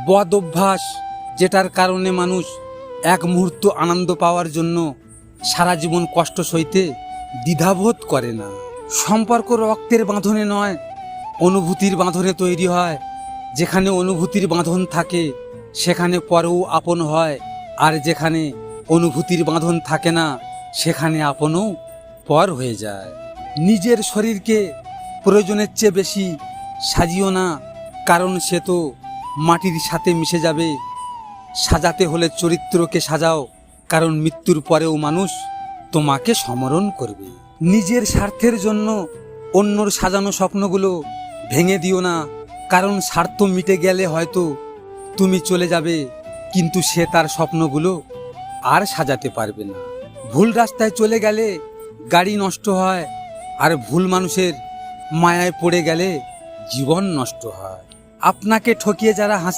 বদ অভ্যাস, যেটার কারণে মানুষ এক মুহূর্ত আনন্দ পাওয়ার জন্য সারা জীবন কষ্ট সইতে দ্বিধাবোধ করে না। সম্পর্ক রক্তের বাঁধনে নয়, অনুভূতির বাঁধনে তৈরি হয়। যেখানে অনুভূতির বাঁধন থাকে সেখানে পরেও আপন হয়, আর যেখানে অনুভূতির বাঁধন থাকে না সেখানে আপনও পর হয়ে যায়। নিজের শরীরকে প্রয়োজনের চেয়ে বেশি সাজিও না, কারণ সে তো মাটির সাথে মিশে যাবে। সাজাতে হলে চরিত্রকে সাজাও, কারণ মৃত্যুর পরেও মানুষ তোমাকে স্মরণ করবে। নিজের স্বার্থের জন্য অন্যর সাজানো স্বপ্নগুলো ভেঙে দিও না, কারণ স্বার্থ মিটে গেলে হয়তো তুমি চলে যাবে, কিন্তু সে তার স্বপ্নগুলো আর সাজাতে পারবে না। ভুল রাস্তায় চলে গেলে গাড়ি নষ্ট হয়, আর ভুল মানুষের মায়ায় পড়ে গেলে জীবন নষ্ট হয়। আপনাকে ঠকিয়ে যারা